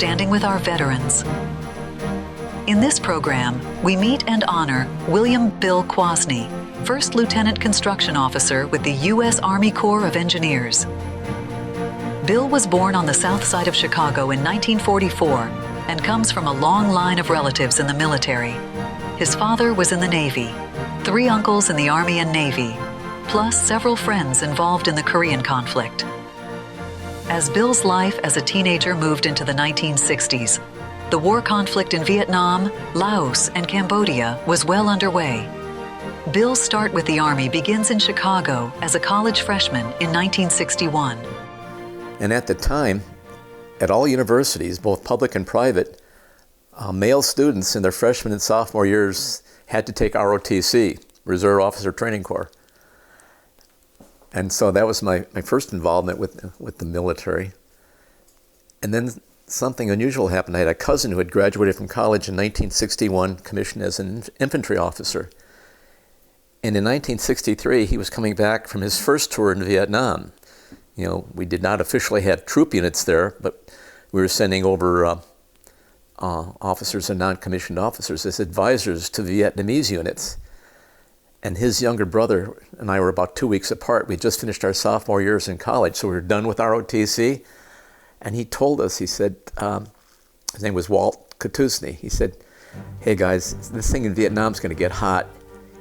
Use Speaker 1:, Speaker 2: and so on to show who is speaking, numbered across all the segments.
Speaker 1: Standing with Our Veterans. In this program, we meet and honor William Bill Kwasny, First Lieutenant Construction Officer with the U.S. Army Corps of Engineers. Bill was born on the south side of Chicago in 1944 and comes from a long line of relatives in the military. His father was in the Navy, 3 uncles in the Army and Navy, plus several friends involved in the Korean conflict. As Bill's life as a teenager moved into the 1960s, the war conflict in Vietnam, Laos, and Cambodia was well underway. Bill's start with the Army begins in Chicago as a college freshman in 1961.
Speaker 2: And at the time, at all universities, both public and private, male students in their freshman and sophomore years had to take ROTC, Reserve Officer Training Corps. And so that was my first involvement with the military. And then something unusual happened. I had a cousin who had graduated from college in 1961, commissioned as an infantry officer. And in 1963, he was coming back from his first tour in Vietnam. You know, we did not officially have troop units there, but we were sending over officers and non-commissioned officers as advisors to Vietnamese units. And his younger brother and I were about 2 weeks apart. We just finished our sophomore years in college, so we were done with ROTC. And he told us, he said, his name was Kwasny. He said, "Hey guys, this thing in Vietnam's going to get hot.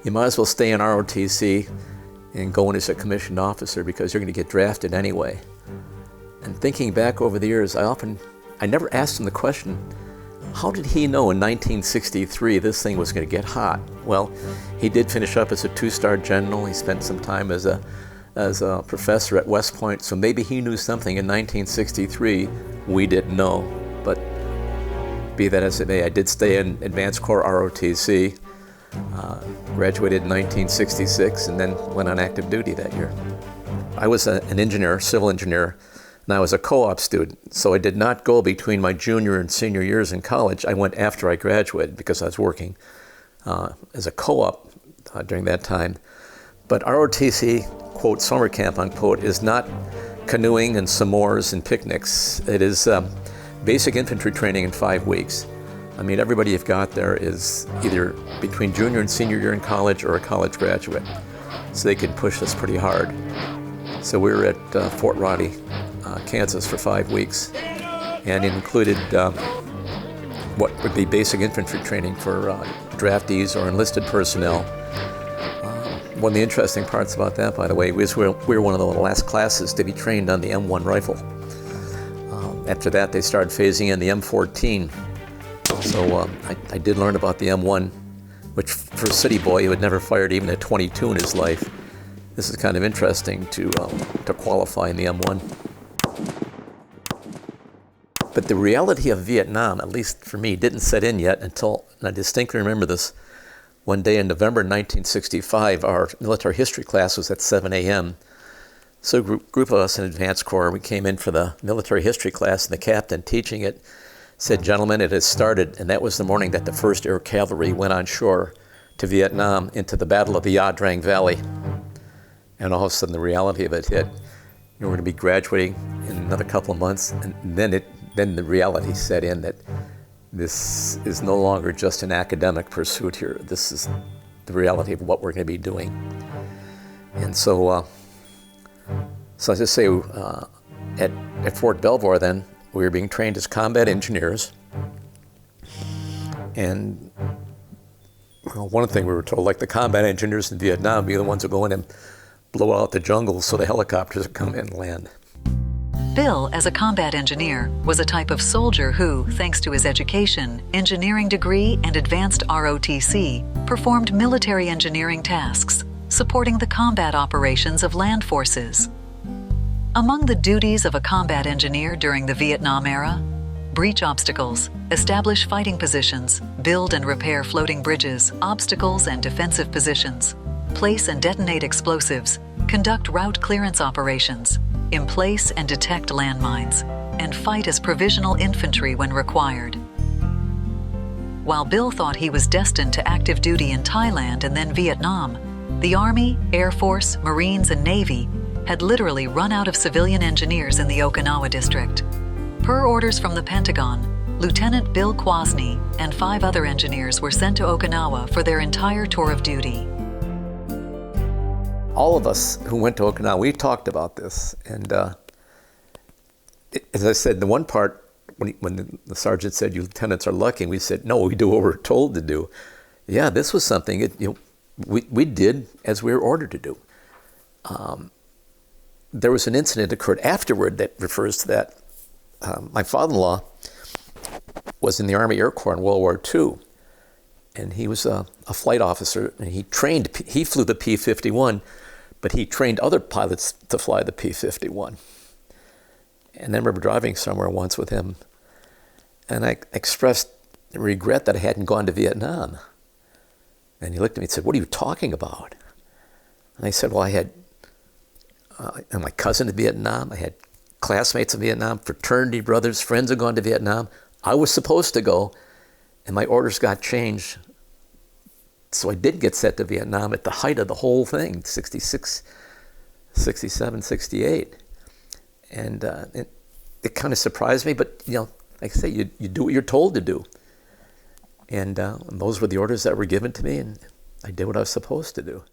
Speaker 2: You might as well stay in ROTC and go in as a commissioned officer because you're going to get drafted anyway." And thinking back over the years, I never asked him the question, how did he know in 1963 this thing was going to get hot? Well, he did finish up as a 2-star general. He spent some time as a professor at West Point, so maybe he knew something in 1963 we didn't know. But be that as it may, I did stay in Advanced Corps ROTC, graduated in 1966, and then went on active duty that year. I was an engineer, civil engineer, and I was a co-op student, so I did not go between my junior and senior years in college. I went after I graduated because I was working as a co-op during that time. But ROTC, quote, summer camp, unquote, is not canoeing and s'mores and picnics. It is basic infantry training in 5 weeks. I mean, everybody you've got there is either between junior and senior year in college or a college graduate. So they can push us pretty hard. So we were at Fort Ronnie, Kansas for 5 weeks. And it included what would be basic infantry training for draftees or enlisted personnel. One of the interesting parts about that, by the way, was we were one of the last classes to be trained on the M1 rifle. After that, they started phasing in the M14. So I did learn about the M1, which for a city boy who had never fired even a .22 in his life, this is kind of interesting to qualify in the M1. But the reality of Vietnam, at least for me, didn't set in yet until, and I distinctly remember this, one day in November 1965, our military history class was at 7 a.m. So a group of us in Advanced Corps, we came in for the military history class, and the captain teaching it said, "Gentlemen, it has started," and that was the morning that the 1st Air Cavalry went on shore to Vietnam into the Battle of the Ia Drang Valley. And all of a sudden the reality of it hit. You were going to be graduating in another couple of months, and then the reality set in that this is no longer just an academic pursuit here. This is the reality of what we're going to be doing. And so as I say, at Fort Belvoir then, we were being trained as combat engineers. And one thing we were told, like the combat engineers in Vietnam, be the ones who go in and blow out the jungles so the helicopters come in and land.
Speaker 1: Bill, as a combat engineer, was a type of soldier who, thanks to his education, engineering degree, and advanced ROTC, performed military engineering tasks, supporting the combat operations of land forces. Among the duties of a combat engineer during the Vietnam era, breach obstacles, establish fighting positions, build and repair floating bridges, obstacles and defensive positions, place and detonate explosives, conduct route clearance operations, emplace and detect landmines, and fight as provisional infantry when required. While Bill thought he was destined to active duty in Thailand and then Vietnam, the Army, Air Force, Marines, and Navy had literally run out of civilian engineers in the Okinawa district. Per orders from the Pentagon, Lieutenant Bill Kwasny and 5 other engineers were sent to Okinawa for their entire tour of duty.
Speaker 2: All of us who went to Okinawa, we talked about this. And as I said, the one part, when the sergeant said, "You lieutenants are lucky," and we said, "No, we do what we're told to do." Yeah, this was something we did as we were ordered to do. There was an incident that occurred afterward that refers to that. My father-in-law was in the Army Air Corps in World War II, and he was a flight officer, and he flew the P-51, but he trained other pilots to fly the P-51. And I remember driving somewhere once with him, and I expressed regret that I hadn't gone to Vietnam. And he looked at me and said, "What are you talking about?" And I said, "Well, I had my cousin in Vietnam. I had classmates in Vietnam, fraternity brothers, friends had gone to Vietnam. I was supposed to go, and my orders got changed. So I did get sent to Vietnam at the height of the whole thing, 66, 67, 68. And it kind of surprised me, but, like I say, you do what you're told to do. And those were the orders that were given to me, and I did what I was supposed to do.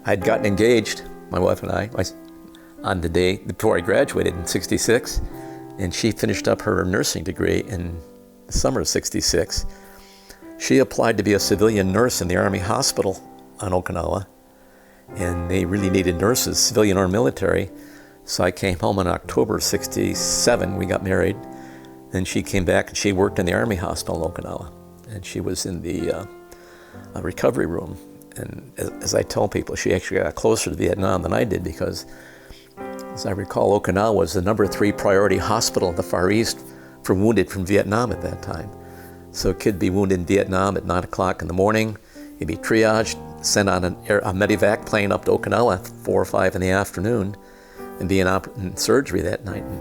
Speaker 2: I'd gotten engaged, my wife and I, on the day before I graduated in 66, and she finished up her nursing degree in the summer of 66. She applied to be a civilian nurse in the Army hospital on Okinawa, and they really needed nurses, civilian or military. So I came home in October of 67, we got married, and she came back and she worked in the Army hospital in Okinawa, and she was in the recovery room. And as I tell people, she actually got closer to Vietnam than I did because, as I recall, Okinawa was the number 3 priority hospital in the Far East for wounded from Vietnam at that time. So a kid be wounded in Vietnam at 9 o'clock in the morning, he'd be triaged, sent on a medevac plane up to Okinawa at 4 or 5 in the afternoon, and be in surgery that night. And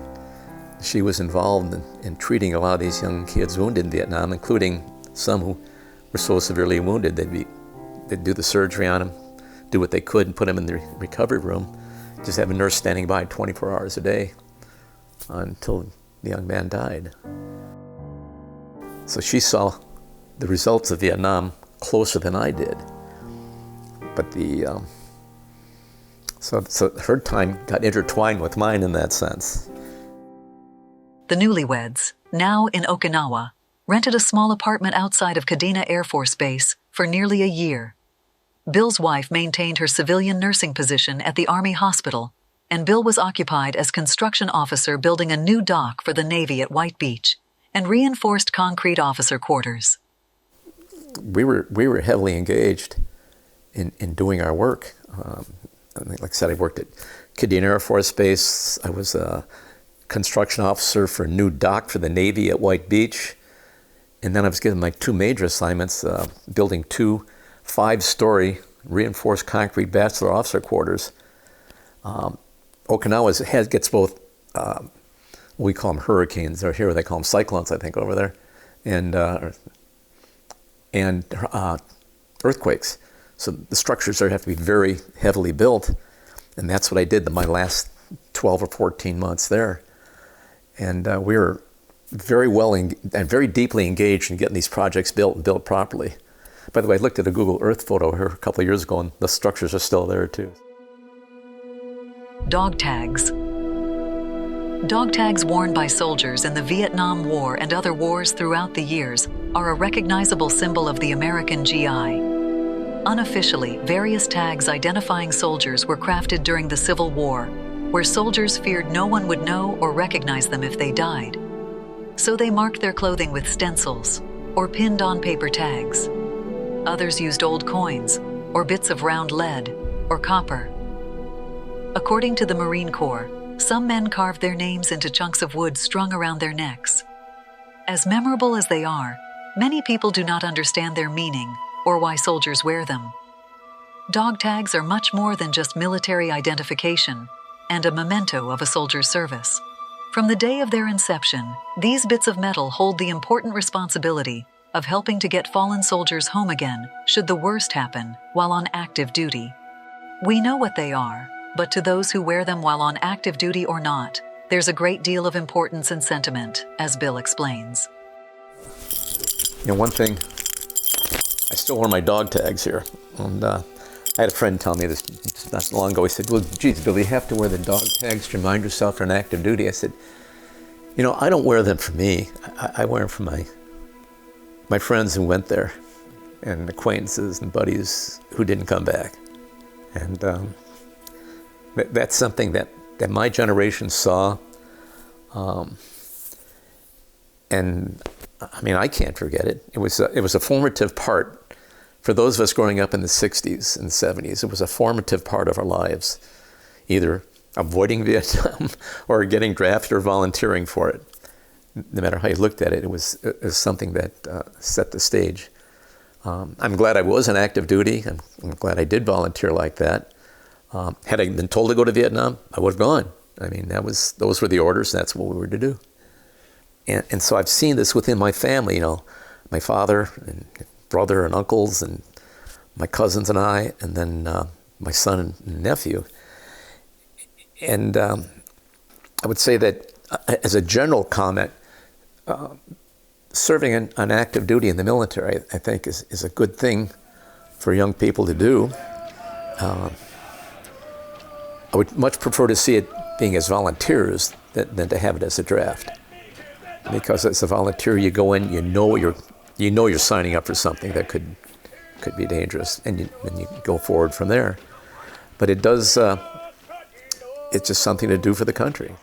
Speaker 2: she was involved in treating a lot of these young kids wounded in Vietnam, including some who were so severely wounded they'd do the surgery on them, do what they could, and put them in the recovery room. Just have a nurse standing by 24 hours a day until the young man died. So she saw the results of Vietnam closer than I did. But so her time got intertwined with mine in that sense.
Speaker 1: The newlyweds, now in Okinawa, rented a small apartment outside of Kadena Air Force Base for nearly a year. Bill's wife maintained her civilian nursing position at the Army hospital, and Bill was occupied as construction officer building a new dock for the Navy at White Beach and reinforced concrete officer quarters.
Speaker 2: We were heavily engaged in doing our work. Like I said, I worked at Kadena Air Force Base. I was a construction officer for a new dock for the Navy at White Beach. And then I was given my 2 major assignments, building 2 5-story reinforced concrete bachelor officer quarters. Okinawa gets both, we call them hurricanes, or here they call them cyclones, I think, over there, and earthquakes. So the structures there have to be very heavily built, and that's what I did my last 12 or 14 months there. And we were very well and very deeply engaged in getting these projects built and built properly. By the way, I looked at a Google Earth photo here a couple of years ago, and the structures are still there too.
Speaker 1: Dog tags. Dog tags worn by soldiers in the Vietnam War and other wars throughout the years are a recognizable symbol of the American GI. Unofficially, various tags identifying soldiers were crafted during the Civil War, where soldiers feared no one would know or recognize them if they died. So they marked their clothing with stencils or pinned on paper tags. Others used old coins or bits of round lead or copper. According to the Marine Corps, some men carved their names into chunks of wood strung around their necks. As memorable as they are, many people do not understand their meaning or why soldiers wear them. Dog tags are much more than just military identification and a memento of a soldier's service. From the day of their inception, these bits of metal hold the important responsibility of helping to get fallen soldiers home again should the worst happen while on active duty. We know what they are, but to those who wear them while on active duty or not, there's a great deal of importance and sentiment, as Bill explains.
Speaker 2: You know, one thing, I still wear my dog tags here. And I had a friend tell me this just not so long ago. He said, well, geez, Bill, you have to wear the dog tags to remind yourself you're on active duty. I said, you know, I don't wear them for me. I wear them for my friends who went there and acquaintances and buddies who didn't come back. And that's something that my generation saw. And I mean, I can't forget it. It was a formative part for those of us growing up in the 60s and 70s. It was a formative part of our lives, either avoiding Vietnam or getting drafted or volunteering for it. No matter how you looked at it, it was something that set the stage. I'm glad I was on active duty. I'm glad I did volunteer like that. Had I been told to go to Vietnam, I would have gone. I mean, those were the orders. That's what we were to do. And so I've seen this within my family, you know, my father and brother and uncles and my cousins and I, and then my son and nephew. And I would say that as a general comment, serving on active duty in the military, I think is a good thing for young people to do. I would much prefer to see it being as volunteers than to have it as a draft. Because as a volunteer, you go in, you know you're signing up for something that could be dangerous, and you go forward from there. But it does, it's just something to do for the country.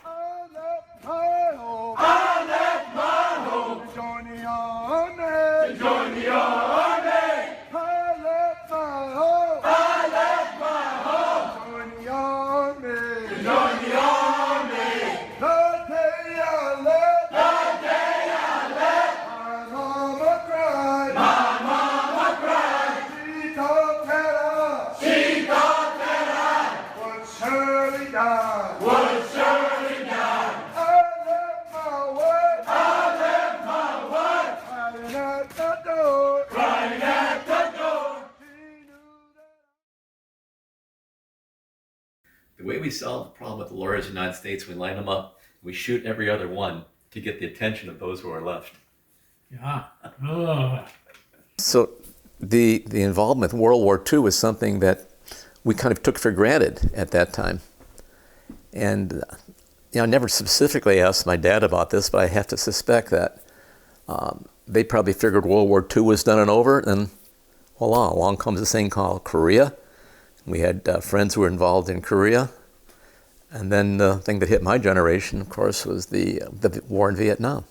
Speaker 2: The way we solve the problem with the lawyers in the United States, we line them up, we shoot every other one to get the attention of those who are left.
Speaker 3: Yeah. Oh.
Speaker 2: So the involvement with World War II was something that we kind of took for granted at that time. And you know, I never specifically asked my dad about this, but I have to suspect that they probably figured World War II was done and over, and voila, along comes this thing called Korea. We had friends who were involved in Korea. And then the thing that hit my generation, of course, was the war in Vietnam.